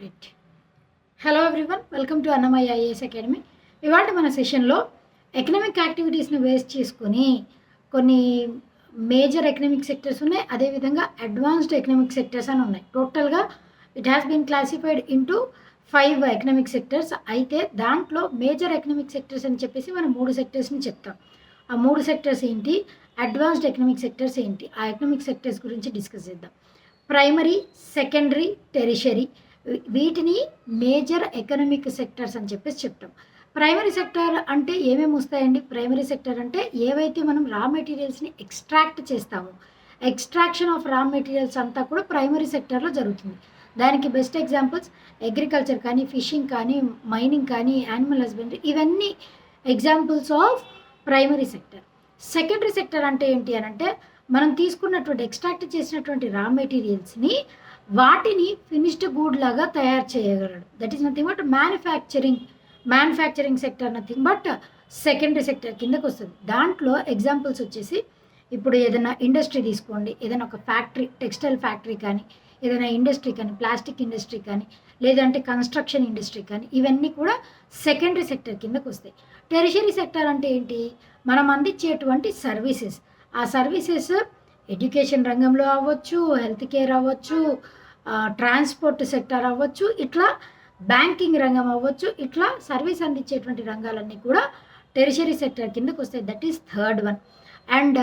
Right. Hello everyone, welcome to Annamayya IAS academy. ఇవాళ మన సెషన్లో ఎకనామిక్ యాక్టివిటీస్ని బేస్ చేసుకొని కొన్ని మేజర్ ఎకనామిక్ సెక్టర్స్ ఉన్నాయి, అదేవిధంగా అడ్వాన్స్డ్ ఎకనామిక్ సెక్టర్స్ అని ఉన్నాయి. టోటల్గా it has been classified into 5 economic sectors. అయితే దాంట్లో మేజర్ ఎకనామిక్ సెక్టర్స్ అని చెప్పేసి మనం 3 సెక్టర్స్ని చెప్తాం. ఆ 3 సెక్టర్స్ ఏంటి, అడ్వాన్స్డ్ ఎకనామిక్ సెక్టర్స్ ఏంటి, ఆ ఎకనామిక్ సెక్టర్స్ గురించి డిస్కస్ చేద్దాం. ప్రైమరీ, సెకండరీ, టెరిషరీ, వీటిని మేజర్ ఎకనామిక్ సెక్టర్స్ అని చెప్పేసి చెప్తాం. ప్రైమరీ సెక్టర్ అంటే ఏమేమి వస్తాయండి? ప్రైమరీ సెక్టర్ అంటే ఏవైతే మనం రా మెటీరియల్స్ని ఎక్స్ట్రాక్ట్ చేస్తామో, ఎక్స్ట్రాక్షన్ ఆఫ్ రా మెటీరియల్స్ అంతా కూడా ప్రైమరీ సెక్టర్లో జరుగుతుంది. దానికి బెస్ట్ ఎగ్జాంపుల్స్ అగ్రికల్చర్ కానీ, ఫిషింగ్ కానీ, మైనింగ్ కానీ, యానిమల్ హస్బెండరీ, ఇవన్నీ examples of primary sector. Secondary sector అంటే ఏంటి అని అంటే మనం తీసుకున్నటువంటి ఎక్స్ట్రాక్ట్ చేసినటువంటి రా మెటీరియల్స్ని వాటిని ఫినిష్డ్ గూడ్ లాగా తయారు చేయగలడు. That is nothing but manufacturing sector, nothing but secondary sector కిందకు వస్తుంది. దాంట్లో ఎగ్జాంపుల్స్ వచ్చేసి ఇప్పుడు ఏదైనా ఇండస్ట్రీ తీసుకోండి, ఏదైనా ఒక ఫ్యాక్టరీ, టెక్స్టైల్ ఫ్యాక్టరీ కానీ, ఏదైనా ఇండస్ట్రీ కానీ, ప్లాస్టిక్ ఇండస్ట్రీ కానీ, లేదంటే కన్స్ట్రక్షన్ ఇండస్ట్రీ కానీ, ఇవన్నీ కూడా సెకండరీ సెక్టర్ కిందకు వస్తాయి. టెరిషరీ సెక్టర్ అంటే ఏంటి? మనం అందించేటువంటి సర్వీసెస్, ఆ సర్వీసెస్ ఎడ్యుకేషన్ రంగంలో అవ్వచ్చు, హెల్త్ కేర్ అవ్వచ్చు, ట్రాన్స్పోర్ట్ సెక్టర్ అవ్వచ్చు, ఇట్లా బ్యాంకింగ్ రంగం అవ్వచ్చు, ఇట్లా సర్వీస్ అందించేటువంటి రంగాలన్నీ కూడా టెరిషరీ సెక్టర్ కిందకు వస్తాయి. That is third one. And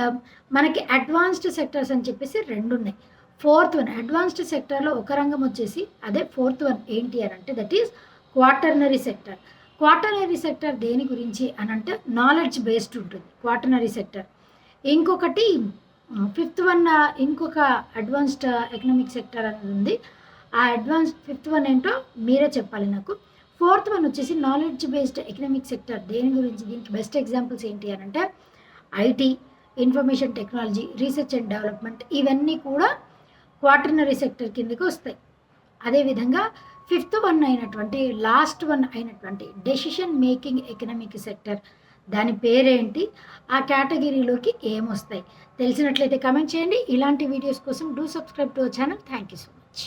మనకి అడ్వాన్స్డ్ సెక్టర్స్ అని చెప్పేసి 2 ఉన్నాయి. ఫోర్త్ వన్ అడ్వాన్స్డ్ సెక్టర్లో ఒక రంగం వచ్చేసి అదే ఫోర్త్ వన్ ఏంటి అని అంటే that is quaternary sector. Quaternary sector దేని గురించి అని అంటే నాలెడ్జ్ బేస్డ్ ఉంటుంది క్వాటర్నరీ సెక్టర్. ఇంకొకటి ఫిఫ్త్ వన్, ఇంకొక అడ్వాన్స్డ్ ఎకనామిక్ సెక్టర్ అనేది ఉంది. ఆ ఫిఫ్త్ వన్ ఏంటో మీరే చెప్పాలి నాకు. ఫోర్త్ వన్ వచ్చేసి నాలెడ్జ్ బేస్డ్ ఎకనామిక్ సెక్టర్. దేని గురించి? దీనికి బెస్ట్ ఎగ్జాంపుల్స్ ఏంటి అని అంటే IT, information technology, research and development, ఇవన్నీ కూడా క్వాటర్నరీ సెక్టర్ కిందకి వస్తాయి. అదేవిధంగా ఫిఫ్త్ వన్ అయినటువంటి, లాస్ట్ వన్ అయినటువంటి డెసిషన్ మేకింగ్ ఎకనామిక్ సెక్టర్, దాని పేరేంటి, ఆ కేటగిరీలోకి ఏమొస్తాయి తెలిసినట్లయితే కమెంట్ చేయండి. ఇలాంటి వీడియోస్ కోసం do subscribe to our channel. Thank you so much.